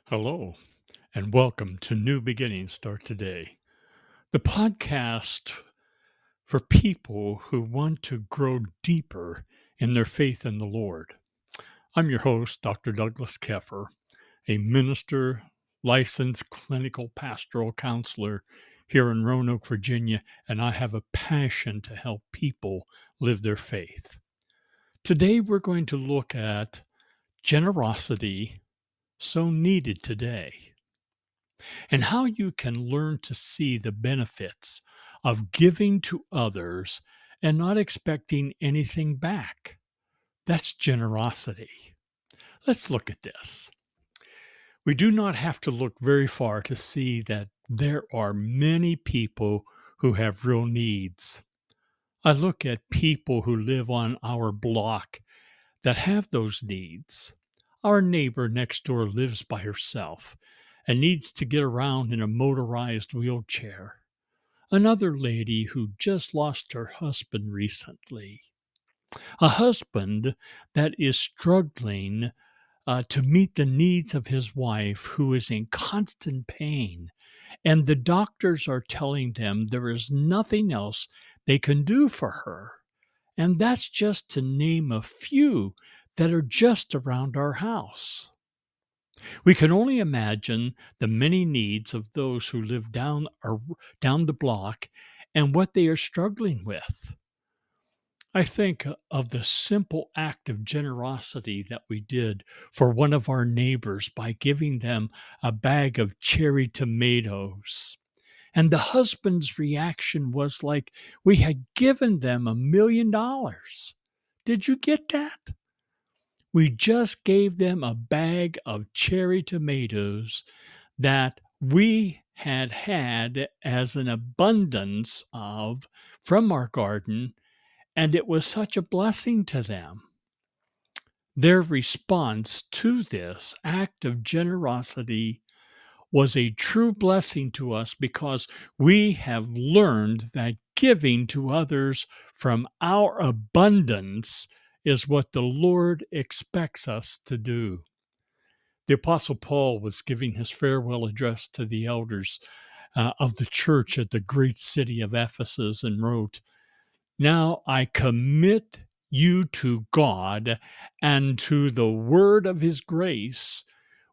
Hello, and welcome to New Beginnings Start Today, the podcast for people who want to grow deeper in their faith in the Lord. I'm your host, Dr. Douglas Keffer, a minister, licensed clinical pastoral counselor here in Roanoke, Virginia, and I have a passion to help people live their faith. Today, we're going to look at generosity so needed today, and how you can learn to see the benefits of giving to others and not expecting anything back. That's generosity. Let's look at this. We do not have to look very far to see that there are many people who have real needs. I look at people who live on our block that have those needs. Our neighbor next door lives by herself and needs to get around in a motorized wheelchair. Another lady who just lost her husband recently. A husband that is struggling to meet the needs of his wife, who is in constant pain. And the doctors are telling them there is nothing else they can do for her. And that's just to name a few that are just around our house. We can only imagine the many needs of those who live down the block and what they are struggling with. I think of the simple act of generosity that we did for one of our neighbors by giving them a bag of cherry tomatoes. And the husband's reaction was like we had given them $1 million. Did you get that? We just gave them a bag of cherry tomatoes that we had as an abundance of from our garden, and it was such a blessing to them. Their response to this act of generosity was a true blessing to us because we have learned that giving to others from our abundance is what the Lord expects us to do. The Apostle Paul was giving his farewell address to the elders of the church at the great city of Ephesus and wrote, "Now I commit you to God and to the word of his grace,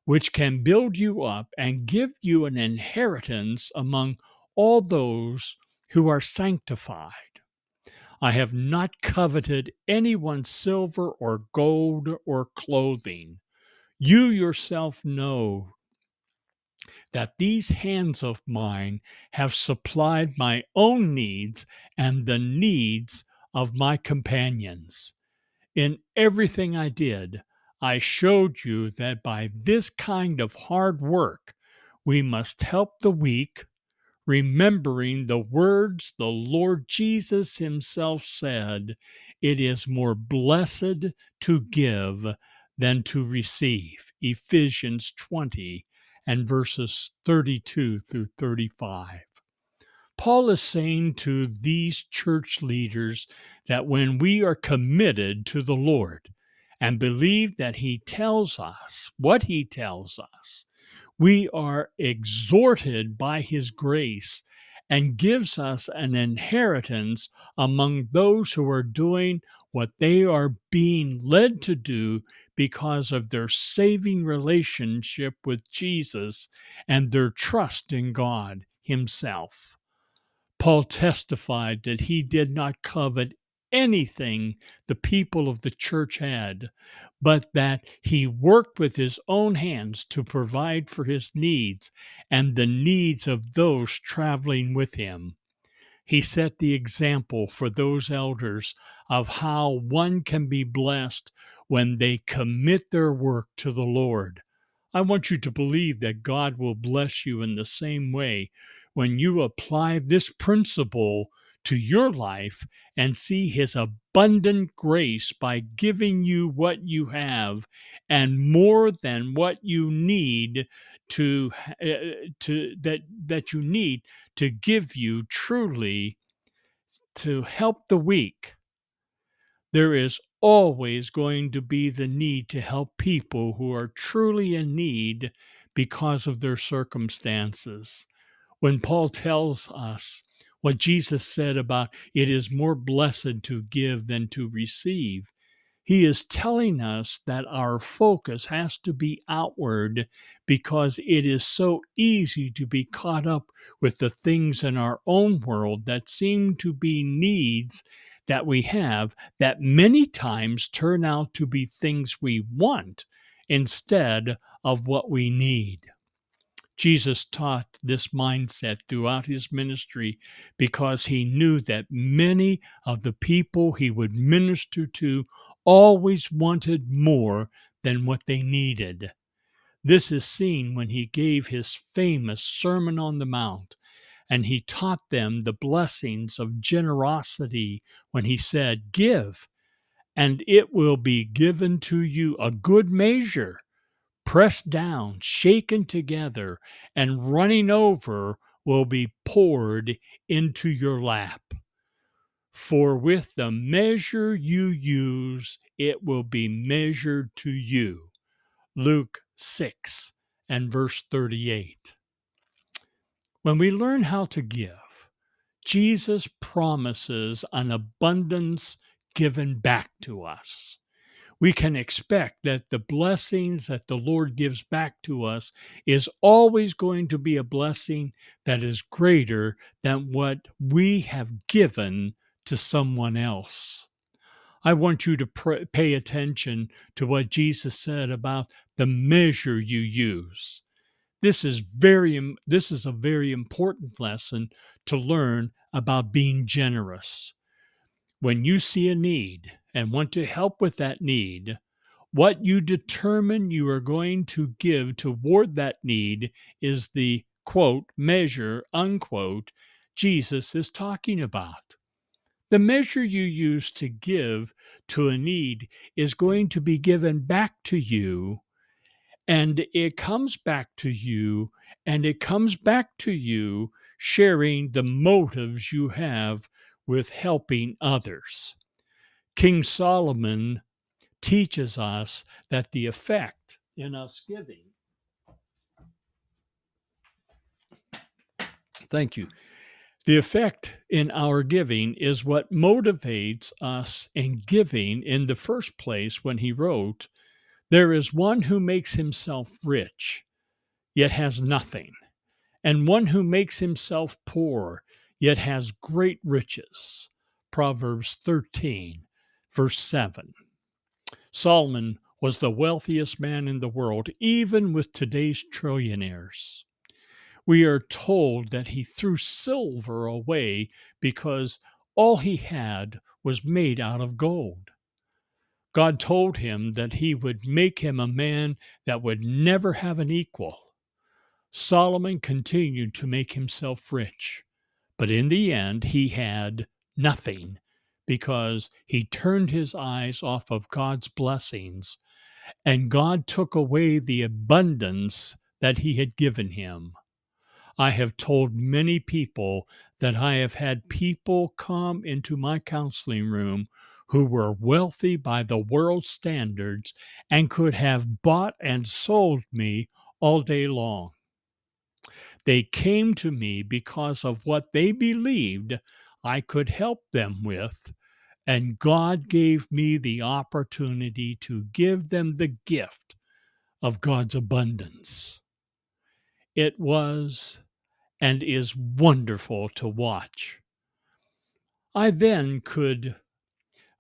which can build you up and give you an inheritance among all those who are sanctified. I have not coveted anyone's silver or gold or clothing. You yourself know that these hands of mine have supplied my own needs and the needs of my companions. In everything I did, I showed you that by this kind of hard work, we must help the weak, remembering the words the Lord Jesus himself said, "It is more blessed to give than to receive." Ephesians 20 and verses 32 through 35. Paul is saying to these church leaders that when we are committed to the Lord and believe that he tells us what he tells us, we are exhorted by his grace and gives us an inheritance among those who are doing what they are being led to do because of their saving relationship with Jesus and their trust in God himself. Paul testified that he did not covet anything the people of the church had, but that he worked with his own hands to provide for his needs and the needs of those traveling with him. He set the example for those elders of how one can be blessed when they commit their work to the Lord. I want you to believe that God will bless you in the same way when you apply this principle to your life and see his abundant grace by giving you what you have and more than what you need to you need to give you truly to help the weak. There is always going to be the need to help people who are truly in need because of their circumstances. When Paul tells us what Jesus said about it is more blessed to give than to receive, he is telling us that our focus has to be outward because it is so easy to be caught up with the things in our own world that seem to be needs that we have that many times turn out to be things we want instead of what we need. Jesus taught this mindset throughout his ministry because he knew that many of the people he would minister to always wanted more than what they needed. This is seen when he gave his famous Sermon on the Mount, and he taught them the blessings of generosity when he said, "Give, and it will be given to you a good measure, pressed down, shaken together, and running over will be poured into your lap. For with the measure you use, it will be measured to you." Luke 6 and verse 38. When we learn how to give, Jesus promises an abundance given back to us. We can expect that the blessings that the Lord gives back to us is always going to be a blessing that is greater than what we have given to someone else. I want you to pay attention to what Jesus said about the measure you use. This is a very important lesson to learn about being generous. When you see a need and want to help with that need, what you determine you are going to give toward that need is the quote measure unquote Jesus is talking about. The measure you use to give to a need is going to be given back to you, and it comes back to you, and it comes back to you sharing the motives you have with helping others. King Solomon teaches us that the effect in us giving, thank you, the effect in our giving is what motivates us in giving in the first place when he wrote, "There is one who makes himself rich, yet has nothing, and one who makes himself poor, yet has great riches." Proverbs 13, verse 7. Solomon was the wealthiest man in the world, even with today's trillionaires. We are told that he threw silver away because all he had was made out of gold. God told him that he would make him a man that would never have an equal. Solomon continued to make himself rich, but in the end he had nothing because he turned his eyes off of God's blessings, and God took away the abundance that he had given him. I have told many people that I have had people come into my counseling room who were wealthy by the world's standards and could have bought and sold me all day long. They came to me because of what they believed I could help them with, and God gave me the opportunity to give them the gift of God's abundance. It was and is wonderful to watch. I then could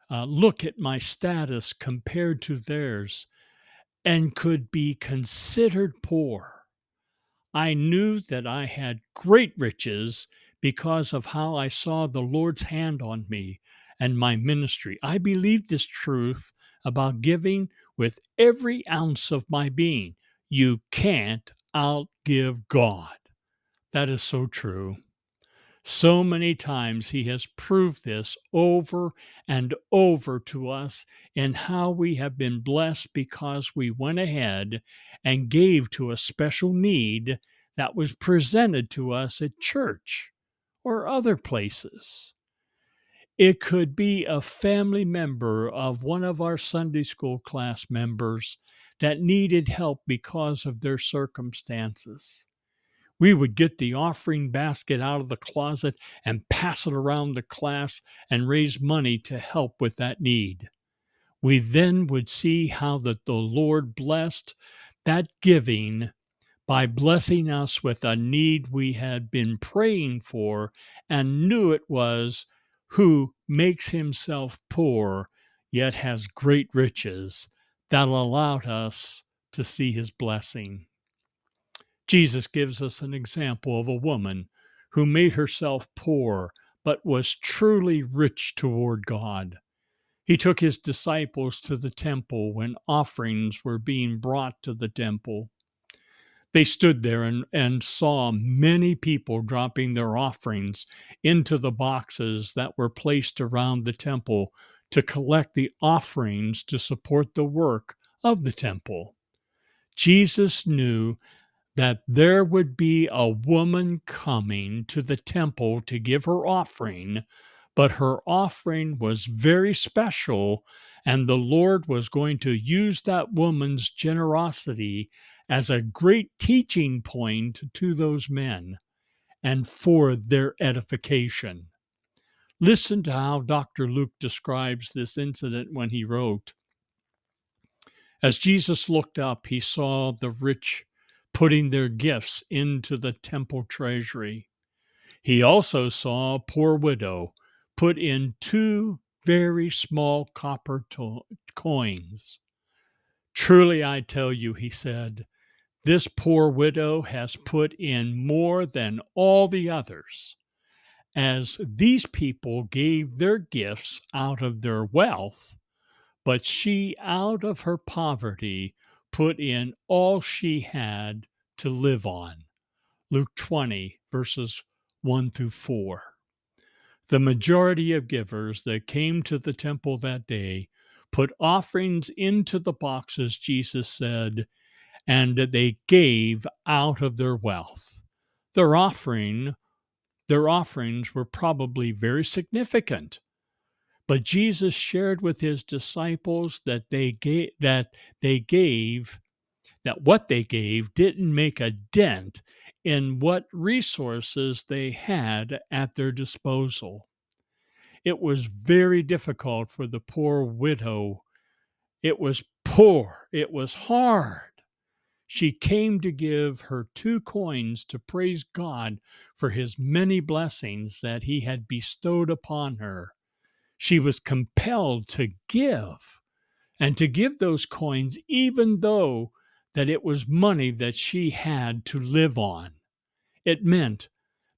look at my status compared to theirs and could be considered poor. I knew that I had great riches because of how I saw the Lord's hand on me and my ministry. I believed this truth about giving with every ounce of my being. You can't outgive God. That is so true. So many times he has proved this over and over to us in how we have been blessed because we went ahead and gave to a special need that was presented to us at church or other places. It could be a family member of one of our Sunday school class members that needed help because of their circumstances. We would get the offering basket out of the closet and pass it around the class and raise money to help with that need. We then would see how that the Lord blessed that giving by blessing us with a need we had been praying for and knew it was who makes himself poor yet has great riches that allowed us to see his blessing. Jesus gives us an example of a woman who made herself poor but was truly rich toward God. He took his disciples to the temple when offerings were being brought to the temple. They stood there and saw many people dropping their offerings into the boxes that were placed around the temple to collect the offerings to support the work of the temple. Jesus knew that there would be a woman coming to the temple to give her offering, but her offering was very special, and the Lord was going to use that woman's generosity as a great teaching point to those men and for their edification. Listen to how Dr. Luke describes this incident when he wrote, "As Jesus looked up, he saw the rich putting their gifts into the temple treasury. He also saw a poor widow put in 2 very small copper coins. 'Truly I tell you,' he said, 'this poor widow has put in more than all the others, as these people gave their gifts out of their wealth, but she out of her poverty put in all she had to live on.'" Luke 20, verses 1 through 4. The majority of givers that came to the temple that day put offerings into the boxes, Jesus said, and they gave out of their wealth. Their offering, their offerings were probably very significant, but Jesus shared with his disciples that what they gave didn't make a dent in what resources they had at their disposal. It was very difficult for the poor widow. It was poor. It was hard. She came to give her 2 coins to praise God for his many blessings that he had bestowed upon her. She was compelled to give and to give those coins, even though that it was money that she had to live on. It meant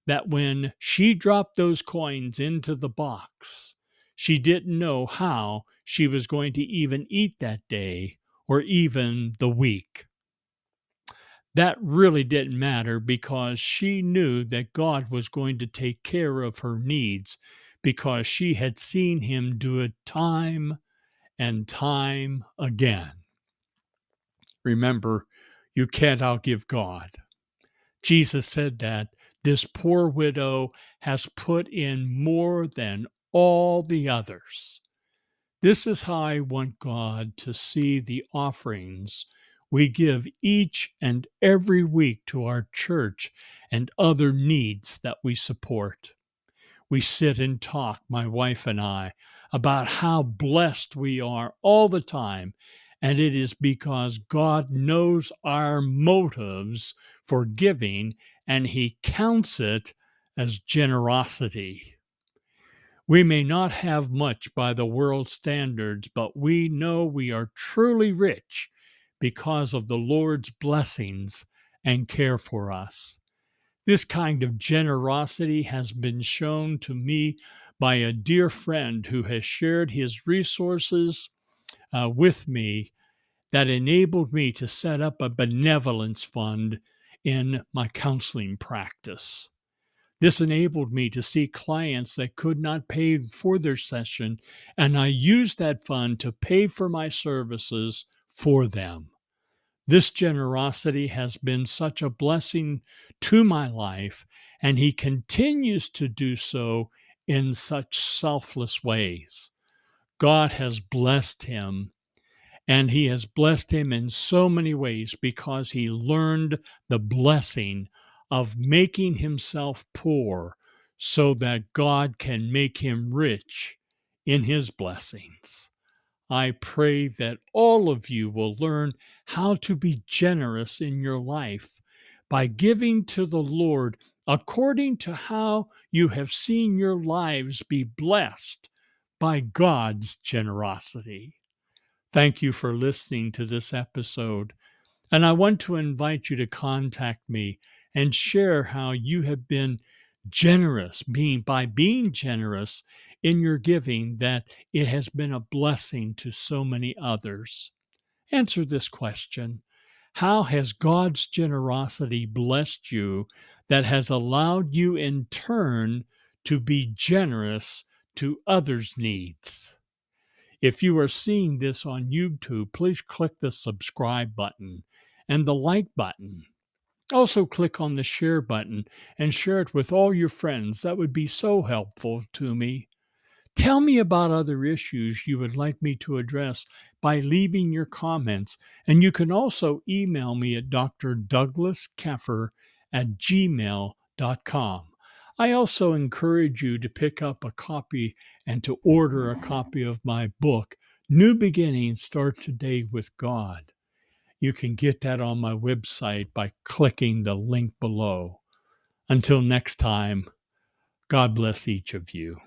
that when she dropped those coins into the box, she didn't know how she was going to even eat that day or even the week. That really didn't matter because she knew that God was going to take care of her needs because she had seen him do it time and time again. Remember, you can't outgive God. Jesus said that this poor widow has put in more than all the others. This is how I want God to see the offerings we give each and every week to our church and other needs that we support. We sit and talk, my wife and I, about how blessed we are all the time. And it is because God knows our motives for giving and he counts it as generosity. We may not have much by the world's standards, but we know we are truly rich because of the Lord's blessings and care for us. This kind of generosity has been shown to me by a dear friend who has shared his resources with me that enabled me to set up a benevolence fund in my counseling practice. This enabled me to see clients that could not pay for their session, and I used that fund to pay for my services for them. This generosity has been such a blessing to my life, and he continues to do so in such selfless ways. God has blessed him, And he has blessed him in so many ways because he learned the blessing of making himself poor so that God can make him rich in his blessings. I pray that all of you will learn how to be generous in your life by giving to the Lord according to how you have seen your lives be blessed by God's generosity. Thank you for listening to this episode. And I want to invite you to contact me and share how you have been generous, being generous in your giving, that it has been a blessing to so many others. Answer this question. How has God's generosity blessed you that has allowed you in turn to be generous to others' needs? If you are seeing this on YouTube, please click the subscribe button and the like button. Also, click on the share button and share it with all your friends. That would be so helpful to me. Tell me about other issues you would like me to address by leaving your comments. And you can also email me at drdouglaskeffer@gmail.com. I also encourage you to pick up a copy and to order a copy of my book, New Beginnings Start Today with God. You can get that on my website by clicking the link below. Until next time, God bless each of you.